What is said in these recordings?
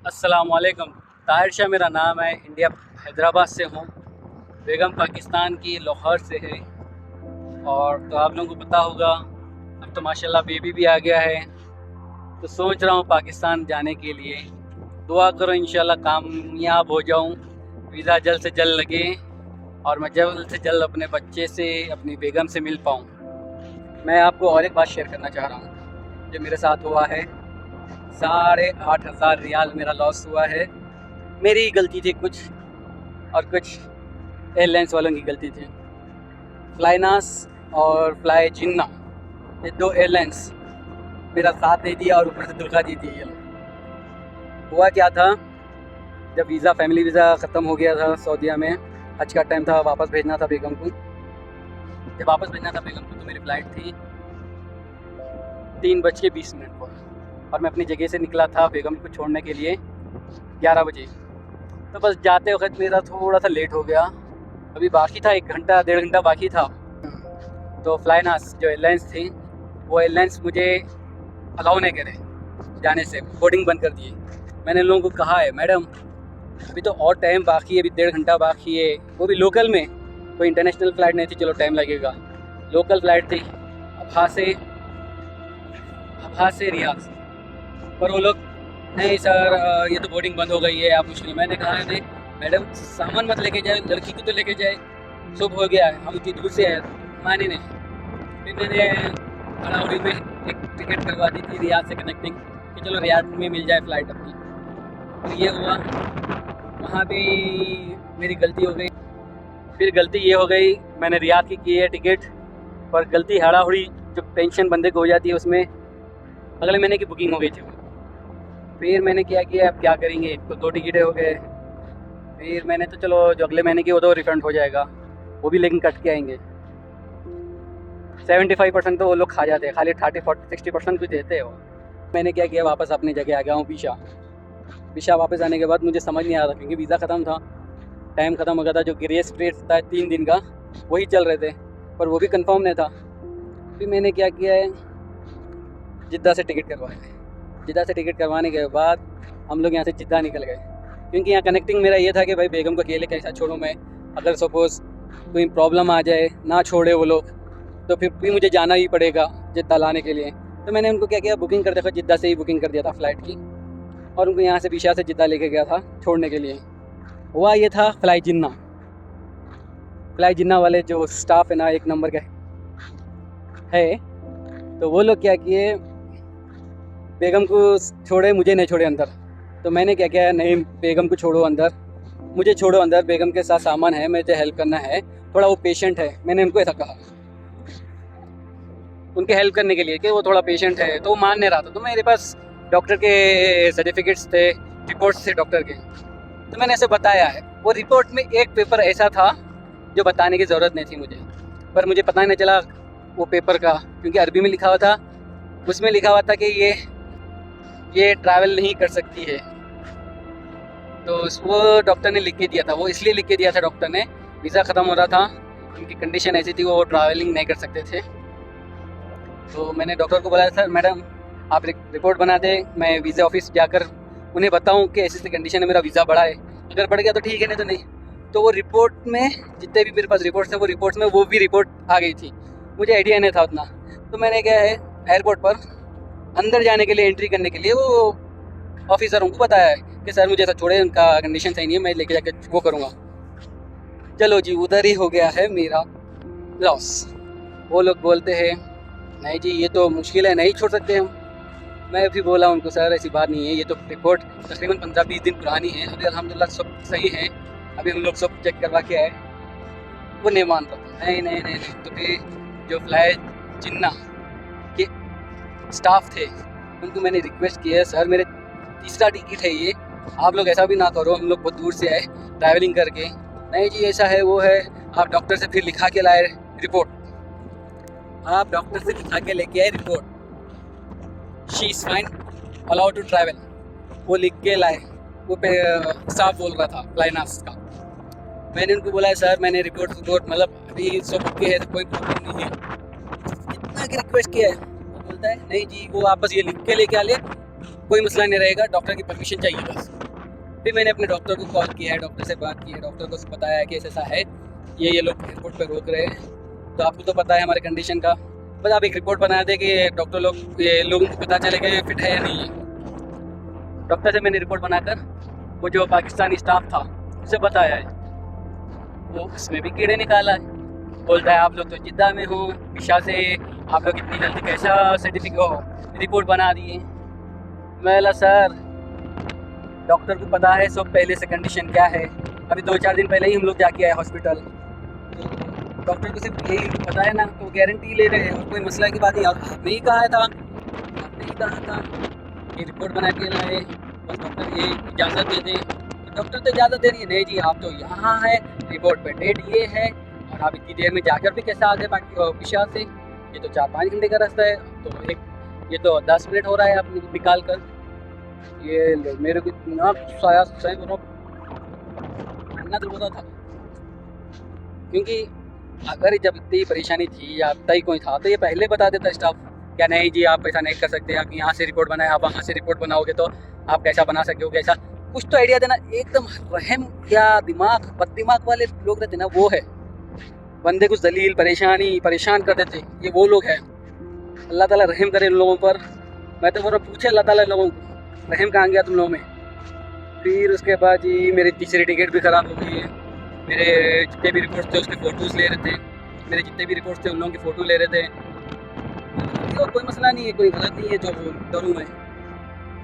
अस्सलामुअलैकुम। ताहिर शाह मेरा नाम है। इंडिया हैदराबाद से हूँ। बेगम पाकिस्तान की लाहौर से है। और तो आप लोगों को पता होगा, अब तो माशाल्लाह बेबी भी आ गया है। तो सोच रहा हूँ पाकिस्तान जाने के लिए। दुआ करो इंशाल्लाह कामयाब हो जाऊँ, वीज़ा जल्द से जल्द लगे और मैं जल्द से जल्द अपने बच्चे से, अपनी बेगम से मिल पाऊँ। मैं आपको और एक बात शेयर करना चाह रहा हूँ जो मेरे साथ हुआ है। 8,500 रियाल मेरा लॉस हुआ है। मेरी गलती थी कुछ, और कुछ एयरलाइंस वालों की गलती थी। फ्लाइनास और फ्लाई जिन्ना, ये दो एयरलाइंस मेरा साथ नहीं दिया और ऊपर से धोखा दी थी। ये हुआ क्या था, जब वीज़ा, फैमिली वीज़ा ख़त्म हो गया था सऊदीया में, हज का टाइम था, वापस भेजना था बेगम को। जब वापस भेजना था बेगम को तो मेरी फ़्लाइट थी 3:20 पर, और मैं अपनी जगह से निकला था बेगम को छोड़ने के लिए 11 बजे। तो बस जाते वक्त मेरा थोड़ा सा लेट हो गया। अभी बाकी था 1 घंटा 1.5 घंटा बाकी था। तो फ्लाइनास जो एयरलाइंस थी, वो एयरलाइंस मुझे अलाउ नहीं करे जाने से, बोर्डिंग बंद कर दिए। मैंने उन लोगों को कहा है, मैडम अभी तो और टाइम बाकी है, अभी 1.5 घंटा बाकी है। वो भी लोकल में, कोई इंटरनेशनल फ़्लाइट नहीं थी, चलो टाइम लगेगा। लोकल फ़्लाइट थी अबहा से रियाद। पर वो लोग, नहीं सर ये तो बोर्डिंग बंद हो गई है, आप मुश्किल। मैंने कहा है, नहीं मैडम सामान मत लेके जाए, लड़की को तो लेके जाए, सुबह हो गया है, हम इतनी दूर से आए। माने नहीं। फिर मैंने अड़ाउड़ी में एक टिकट करवा दी थी रियाद से कनेक्टिंग, कि चलो रियाद में मिल जाए फ़्लाइट अपनी। तो ये हुआ, वहाँ भी मेरी गलती हो गई। फिर गलती ये हो गई, मैंने रियाद की है टिकट, पर गलती हड़ाहुड़ी जो टेंशन बंदे को हो जाती है, उसमें अगले महीने की बुकिंग हो गई थी। फिर मैंने क्या किया, अब क्या करेंगे, तो 2 टिकटें हो गए। फिर मैंने तो चलो जो अगले महीने की वो तो रिफ़ंड हो जाएगा, वो भी लेकिन कट के आएंगे। 75% तो वो लोग खा जाते हैं, खाली 30-40-60% कुछ देते हैं वो। मैंने क्या किया, वापस अपनी जगह आ गया हूँ पिशा। वापस आने के बाद मुझे समझ नहीं आ रहा, क्योंकि वीज़ा ख़त्म था, टाइम ख़त्म हो गया था। जो ग्रेस पीरियड था 3 दिन का, वही चल रहे थे, पर वो भी कंफर्म नहीं था। फिर मैंने क्या किया है, जिद्दा से टिकट करवाया। जिद्दा से टिकट करवाने के बाद हम लोग यहाँ से जिद्दा निकल गए, क्योंकि यहाँ कनेक्टिंग मेरा ये था कि भाई बेगम को अकेले कैसा छोड़ूँ मैं। अगर सपोज़ कोई प्रॉब्लम आ जाए, ना छोड़े वो लोग, तो फिर भी मुझे जाना ही पड़ेगा जिद्दा लाने के लिए। तो मैंने उनको क्या किया, बुकिंग कर देखो, जिद्दा से ही बुकिंग कर दिया था फ़्लाइट की, और उनको यहाँ से पिशा से जिद्दा लेके गया था छोड़ने के लिए। हुआ ये था, फ्लाई जिन्ना वाले जो स्टाफ है ना, 1 नंबर का है। तो वो लोग क्या किए, बेगम को छोड़े, मुझे नहीं छोड़े अंदर। तो मैंने क्या किया, नहीं बेगम को छोड़ो अंदर, मुझे छोड़ो अंदर, बेगम के साथ सामान है, मुझे हेल्प करना है, थोड़ा वो पेशेंट है। मैंने उनको ऐसा कहा, उनके हेल्प करने के लिए, कि वो थोड़ा पेशेंट है। तो वो मान नहीं रहा था। तो मेरे पास डॉक्टर के सर्टिफिकेट्स थे, रिपोर्ट्स थे डॉक्टर के, तो मैंने ऐसे बताया है। वो रिपोर्ट में एक पेपर ऐसा था जो बताने की ज़रूरत नहीं थी मुझे, पर मुझे पता ही नहीं चला वो पेपर का, क्योंकि अरबी में लिखा हुआ था। उसमें लिखा हुआ था कि ये ट्रैवल नहीं कर सकती है। तो वो डॉक्टर ने लिख के दिया था, वो इसलिए लिख के दिया था डॉक्टर ने, वीज़ा ख़त्म हो रहा था, उनकी कंडीशन ऐसी थी, वो ट्रैवलिंग नहीं कर सकते थे। तो मैंने डॉक्टर को बोला, सर मैडम आप रिपोर्ट बना दें, मैं वीज़ा ऑफिस जाकर उन्हें बताऊं कि ऐसी कंडीशन है, मेरा वीज़ा बढ़ा है, अगर बढ़ गया तो ठीक है, नहीं तो नहीं। तो वो रिपोर्ट में, जितने भी मेरे पास रिपोर्ट्स थे, वो रिपोर्ट्स में वो भी रिपोर्ट आ गई थी। मुझे आइडिया नहीं था उतना। तो मैंने क्या है, एयरपोर्ट पर अंदर जाने के लिए, एंट्री करने के लिए, वो ऑफिसर उनको बताया है कि सर मुझे ऐसा छोड़े, उनका कंडीशन सही नहीं है, मैं लेके जाके वो करूँगा। चलो जी, उधर ही हो गया है मेरा लॉस। वो लोग बोलते हैं, नहीं जी ये तो मुश्किल है, नहीं छोड़ सकते हम। मैं भी बोला उनको, सर ऐसी बात नहीं है, ये तो रिपोर्ट तकरीबन 15-20 दिन पुरानी है, अभी अल्हम्दुलिल्लाह सब सही है, अभी हम लोग सब चेक करवा के आए। वो नहीं मान रहा, नहीं। तो फिर जो फ्लाई जिन्ना के स्टाफ थे, उनको मैंने रिक्वेस्ट किया है, सर मेरे तीसरा टिकट है ये, आप लोग ऐसा भी ना करो, हम लोग बहुत दूर से आए ट्रैवलिंग करके। नहीं जी ऐसा है, वो है, आप डॉक्टर से फिर लिखा के लाए रिपोर्ट, आप डॉक्टर से लिखा के लेके आए report, she is fine allowed to travel, वो लिख के लाए। वो स्टाफ बोल रहा था फ्लाइनास का। मैंने उनको बोला है, सर मैंने रिपोर्ट मतलब अभी सब ओके है, तो कोई प्रॉब्लम नहीं है, इतना की रिक्वेस्ट किया है। वो बोलता है नहीं जी, वो वापस ये लिख के लेके आ ले, कोई मसला नहीं रहेगा, डॉक्टर की परमिशन चाहिए बस। फिर मैंने अपने डॉक्टर को कॉल किया है, डॉक्टर से बात की है, डॉक्टर को बताया है कि ऐसा है, ये लोग एयरपोर्ट पर रोक रहे हैं, तो आपको तो पता है हमारे कंडीशन का, बस आप एक रिपोर्ट बना दें कि डॉक्टर लोग ये लोगों को पता चले कि फिट है या नहीं है। डॉक्टर से मैंने रिपोर्ट बनाकर वो जो पाकिस्तानी स्टाफ था उसे बताया है, वो उसमें भी कीड़े निकाला है। बोलता है आप लोग तो जिद्दा में हो, पिशा से आप लोग इतनी जल्दी कैसा सर्टिफिकेट रिपोर्ट बना दिए। मैं बोला सर डॉक्टर को पता है सब पहले से कंडीशन क्या है, अभी 2-4 दिन पहले ही हम लोग जाके आए हॉस्पिटल, तो डॉक्टर को सिर्फ यही पता है ना, तो गारंटी ले रहे हैं और कोई मसला की बात नहीं। आपने ही कहा था, आपने ही कहा था कि रिपोर्ट बना के लाए, बस डॉक्टर ये इजाज़त दे दें, तो डॉक्टर तो इजाज़त दे रही है, नहीं जी आप तो यहाँ है, रिपोर्ट पे डेट ये है और आप इतनी देर में जाकर भी कैसे आ गए बाकी पिशा से, ये तो 4-5 घंटे का रास्ता है, तो ये तो 10 मिनट हो रहा है आप निकाल कर। ये मेरे को इतना गुस्सा आया, सही बोलो इतना दिल होता था, क्योंकि अगर जब इतनी परेशानी थी या इतना ही कोई था तो ये पहले बता देता स्टाफ, क्या नहीं जी आप ऐसा नहीं कर सकते, आप यहाँ से रिपोर्ट बनाए, आप वहाँ से रिपोर्ट बनाओगे तो आप कैसा बना सकोगे, ऐसा कुछ तो आइडिया देना। एकदम रहम या दिमाग बद दिमाग वाले लोग रहते ना, वो है बंदे को जलील परेशान कर देते, ये वो लोग हैं। अल्लाह ताला रहम करे इन लोगों पर। मैं तो बोल रहा पूछे अल्लाह ताला लोगों को रहम कहाँ गया तुम लोगों में। फिर उसके बाद जी मेरी तीसरी टिकट भी ख़राब हो गई है, मेरे जितने भी रिपोर्ट्स थे उसके फ़ोटोज़ ले रहे थे, मेरे जितने भी रिपोर्ट्स थे उन लोगों की फ़ोटो ले रहे थे, तो कोई मसला नहीं है, कोई गलत नहीं है जो डरूँ मैं।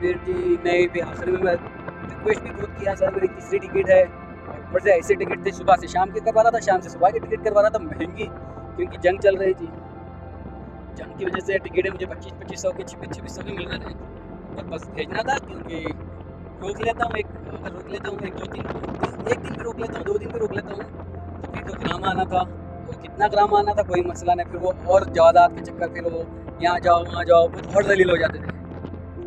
फिर जी नहीं, फिर आखिर में मैं रिक्वेस्ट भी बहुत किया, सर मेरी तीसरी टिकट है, ऊपर से ऐसे टिकट थे सुबह से शाम की करवा रहा था, शाम से सुबह की टिकट करवा रहा था, महंगी, क्योंकि जंग चल रही थी, जंग की वजह से टिकटें मुझे 2500 के 2600 के मिल रहे थे, और बस भेजना था, क्योंकि रोक लेता हूँ एक 2-3 एक दिन भी रोक लेता हूँ, 2 दिन भी रोक लेता हूँ, तो फिर तो ग्राम आना था, और कितना ग्राम आना था कोई मसला नहीं, फिर वो और ज़्यादा के चक्कर, फिर वो यहाँ जाओ वहाँ जाओ, बहुत और दलील हो जाते थे।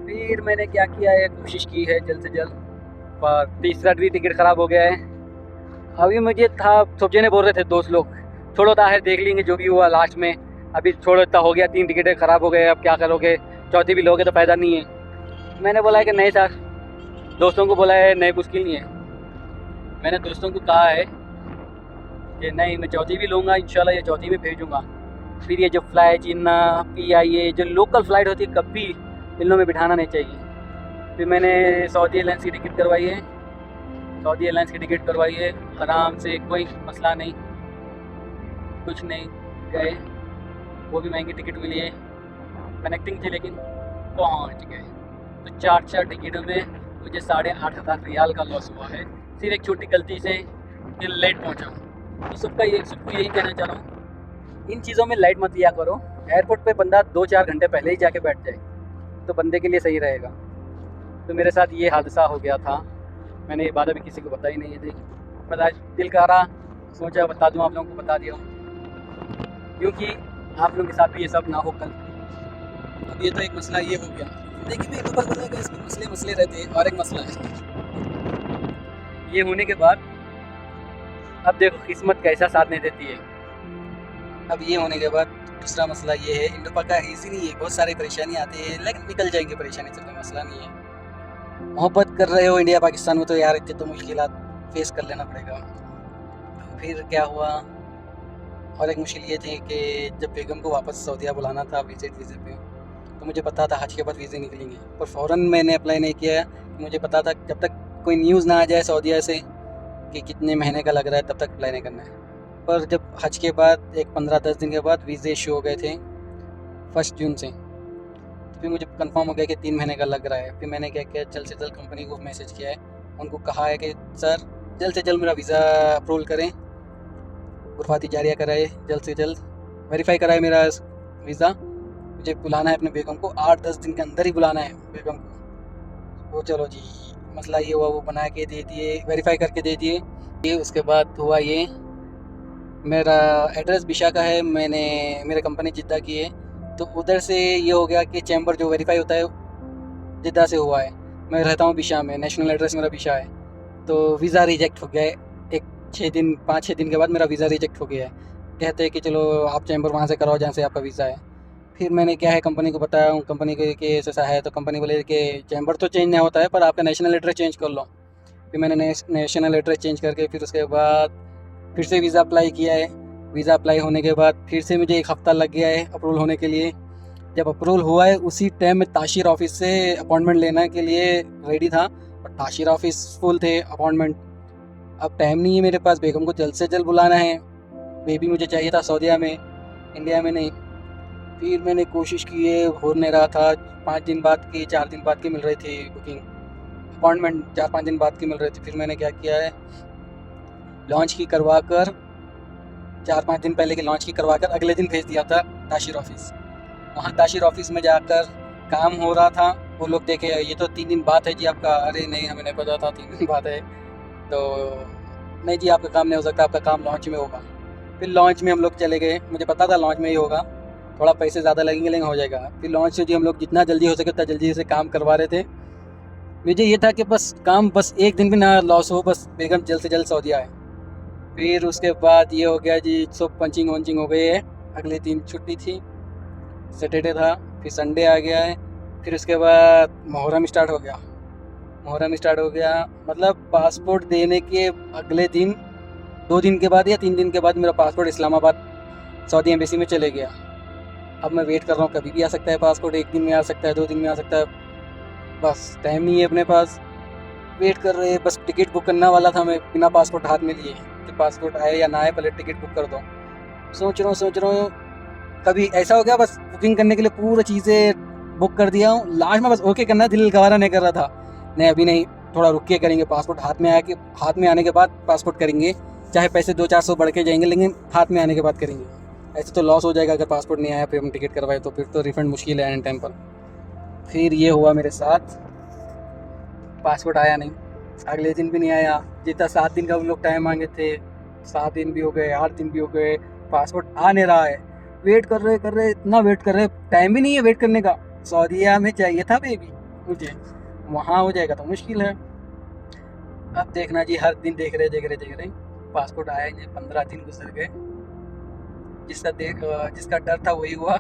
फिर मैंने क्या किया है, कोशिश की है जल्द से जल्द, पर तीसरा भी टिकट ख़राब हो गया है। अभी मुझे था सब जने बोल रहे थे दोस्त लोग छोड़ो ताहिर देख लेंगे जो भी हुआ लास्ट में, अभी छोड़ो इतना हो गया, 3 टिकटें ख़राब हो गए, अब क्या करोगे, चौथी भी लोगे तो फ़ायदा नहीं है। मैंने बोला है कि नहीं सर, दोस्तों को बोला है नहीं मुश्किल नहीं है, मैंने दोस्तों को कहा है कि नहीं मैं चौथी भी लूँगा, इंशाल्लाह ये चौथी में भेजूँगा। फिर ये जो फ्लाइट जिन्ना PIA जो लोकल फ़्लाइट होती है कभी इन लोगों में बिठाना नहीं चाहिए। फिर मैंने सऊदी एयरलाइंस की टिकट करवाई है, सऊदी एयरलाइंस की टिकट करवाई है आराम से, कोई मसला नहीं, कुछ नहीं, गए, वो भी महंगी टिकट मिली है, कनेक्टिंग थी लेकिन पहुंच गए। तो 4 टिकटों में मुझे 8,500 रियाल का लॉस हुआ है, सिर्फ एक छोटी गलती से कि लेट पहुंचा हूँ। तो सबको यही कहना चाह रहा हूँ, इन चीज़ों में लाइट मत लिया करो। एयरपोर्ट पे बंदा 2-4 घंटे पहले ही जाके बैठ जाए तो बंदे के लिए सही रहेगा। तो मेरे साथ ये हादसा हो गया था, मैंने ये बात अभी किसी को बताई नहीं थी, पर आज दिल का रहा, सोचा बता दूँ, आप लोगों को बता दिया, क्योंकि आप लोगों के साथ भी ये सब ना हो कल। अब ये तो एक मसला ये हो गया, देखिए मैं एक बार बोला इसमें मसले रहते हैं, और एक मसला है ये होने के बाद, अब देखो किस्मत कैसा साथ नहीं देती है। अब ये होने के बाद दूसरा मसला ये है, इंडोपा का ईजी नहीं है, बहुत सारी परेशानी आती है, लेकिन निकल जाएंगे परेशानी से, कोई मसला नहीं है। मोहब्बत कर रहे हो इंडिया पाकिस्तान में तो यार इतने तो मुश्किलात फेस कर लेना पड़ेगा। फिर क्या हुआ, और एक मुश्किल ये थी कि जब बेगम को वापस सऊदीया बुलाना था वीज़े पे, तो मुझे पता था हज के बाद वीज़े निकलेंगे, पर फ़ौरन मैंने अप्लाई नहीं किया। मुझे पता था जब तक कोई न्यूज़ ना आ जाए सऊदीया से कि कितने महीने का लग रहा है तब तक अप्लाई नहीं करना है। पर जब हज के बाद एक 15-10 दिन के बाद वीज़े इशू हो गए थे 1 जून से, तो फिर मुझे कंफर्म हो गया कि 3 महीने का लग रहा है। फिर मैंने क्या किया, जल्द से जल्द कंपनी को मैसेज किया है, उनको कहा है कि सर जल्द से जल्द मेरा वीज़ा अप्रूवल करें, गुरफाती जारिया कराए, जल्द से जल्द वेरीफाई कराए मेरा वीज़ा, मुझे बुलाना है अपने बेगम को, 8-10 दिन के अंदर ही बुलाना है बेगम को। वो चलो जी मसला ये हुआ, वो बना के दे दिए, वेरीफाई करके दे दिए। ये उसके बाद हुआ ये, मेरा एड्रेस बिशा का है, मैंने मेरे कंपनी जिद्दा की है, तो उधर से ये हो गया कि चैम्बर जो वेरीफाई होता है जिद्दा से हुआ है, मैं रहता हूँ बिशा में, नेशनल एड्रेस मेरा बिशा है, तो वीज़ा रिजेक्ट हो गया है। 5-6 दिन के बाद मेरा वीज़ा रिजेक्ट हो गया है। कहते हैं कि चलो आप चैम्बर वहाँ से कराओ जहाँ से आपका वीज़ा है। फिर मैंने क्या है कंपनी को बताया, कंपनी को कि ऐसा है, तो कंपनी बोले कि चैम्बर तो चेंज नहीं होता है पर आपका नेशनल एड्रेस चेंज कर लो। फिर मैंने नेशनल एड्रेस चेंज करके फिर उसके बाद फिर से वीज़ा अप्लाई किया है। वीज़ा अप्लाई होने के बाद फिर से मुझे 1 हफ़्ता लग गया है अप्रूवल होने के लिए। जब अप्रूवल हुआ है उसी टाइम में ताशीर ऑफिस से अपॉइंटमेंट लेने के लिए रेडी था, और ताशीर ऑफिस फुल थे अपॉइंटमेंट। अब टाइम नहीं है मेरे पास, बेगम को जल्द से जल्द बुलाना है, बेबी मुझे चाहिए था सऊदीया में, इंडिया में नहीं। फिर मैंने कोशिश की है, हो नहीं रहा था। 5 दिन बाद की 4 दिन बाद की मिल रही थी बुकिंग, अपॉइंटमेंट 4-5 दिन बाद की मिल रही थी। फिर मैंने क्या किया है, लॉन्च की करवा कर 4-5 दिन पहले की लॉन्च की करवा कर अगले दिन भेज दिया था ताशीर ऑफिस। वहाँ ताशीर ऑफिस में जाकर काम हो रहा था। वो लोग देखे ये तो 3 दिन बाद है जी आपका। अरे नहीं, हमें नहीं पता था 3 दिन बाद है, तो नहीं जी आपका काम नहीं हो सकता, आपका काम लॉन्च में होगा। फिर लॉन्च में हम लोग चले गए, मुझे पता था लॉन्च में ही होगा, थोड़ा पैसे ज़्यादा लगेंगे लेकिन हो जाएगा। फिर लॉन्च से जी हम लोग जितना जल्दी हो सके उतना जल्दी से काम करवा रहे थे। मुझे ये था कि बस काम बस एक दिन भी ना लॉस हो, बस बेगम जल्द से जल्द सऊदी आए। फिर उसके बाद ये हो गया जी, सब पंचिंग वंचिंग हो गई है। अगले दिन छुट्टी थी, सैटरडे था, फिर संडे आ गया है। फिर उसके बाद मुहर्रम स्टार्ट हो गया। मुहर्रम स्टार्ट हो गया मतलब पासपोर्ट देने के अगले दिन 2 दिन के बाद या 3 दिन के बाद मेरा पासपोर्ट इस्लामाबाद सऊदी एम्बेसी में चले गया। अब मैं वेट कर रहा हूँ, कभी भी आ सकता है पासपोर्ट, 1 दिन में आ सकता है, 2 दिन में आ सकता है, बस टाइम नहीं है अपने पास। वेट कर रहे हैं, बस टिकट बुक करना वाला था मैं बिना पासपोर्ट हाथ में लिए कि पासपोर्ट आए या ना आए, पहले टिकट बुक कर दो। सोच रहा हूँ कभी ऐसा हो गया, बस बुकिंग करने के लिए पूरी चीज़ें बुक कर दिया हूँ, लास्ट में बस ओके करना, दिल गवारा नहीं कर रहा था। नहीं अभी नहीं, थोड़ा रुक के करेंगे, पासपोर्ट हाथ में आने के बाद पासपोर्ट करेंगे, चाहे पैसे 200-400 बढ़ के जाएंगे लेकिन हाथ में आने के बाद करेंगे। ऐसे तो लॉस हो जाएगा अगर पासपोर्ट नहीं आया, फिर हम टिकट करवाए तो फिर तो रिफंड मुश्किल है एन टाइम पर। फिर ये हुआ मेरे साथ, पासपोर्ट आया नहीं, अगले दिन भी नहीं आया। जितना 7 दिन का उन लोग टाइम मांगे थे, 7 दिन भी हो गए, 8 दिन भी हो गए, पासपोर्ट आ नहीं रहा है। वेट कर रहे इतना वेट कर रहे, टाइम भी नहीं है वेट करने का। सऊदीया में चाहिए था बेबी मुझे, वहाँ हो जाएगा तो मुश्किल है। अब देखना जी, हर दिन देख रहे पासपोर्ट आया ही नहीं, 15 दिन गुजर गए। जिसका डर था वही हुआ।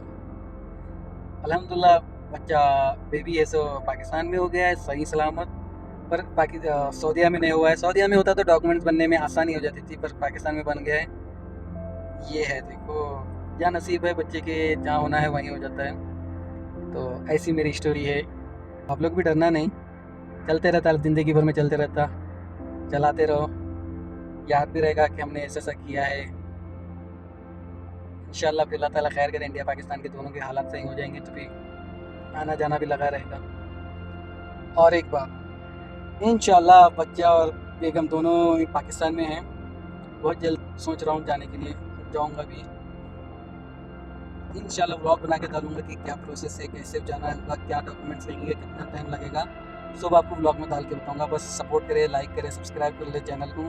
अल्हम्दुलिल्लाह बच्चा बेबी है सो पाकिस्तान में हो गया है सही सलामत, पर सऊदीया में नहीं हुआ है। सऊदीया में होता तो डॉक्यूमेंट्स बनने में आसानी हो जाती थी, पर पाकिस्तान में बन गया है। ये है, देखो क्या नसीब है बच्चे के, जहाँ होना है वहीं हो जाता है। तो ऐसी मेरी स्टोरी है। आप लोग भी डरना नहीं, चलते रहता, ज़िंदगी भर में चलते रहता, चलाते रहो, याद भी रहेगा कि हमने ऐसा ऐसा किया है। इंशाल्लाह फिर अल्लाह ताला खैर करें, इंडिया पाकिस्तान के दोनों के हालात सही हो जाएंगे तो फिर आना जाना भी लगा रहेगा। और एक बात, इंशाल्लाह बच्चा और बेगम दोनों ही पाकिस्तान में हैं, बहुत जल्द सोच रहा हूँ जाने के लिए, जाऊँगा भी इंशाल्लाह। व्लॉग बना के डालूँगा कि क्या प्रोसेस है, कैसे जाना होगा, क्या डॉक्यूमेंट्स लगेंगे, कितना टाइम लगेगा, सब आपको व्लॉग में डाल के बताऊँगा। बस सपोर्ट करें, लाइक करें, सब्सक्राइब कर ले चैनल को।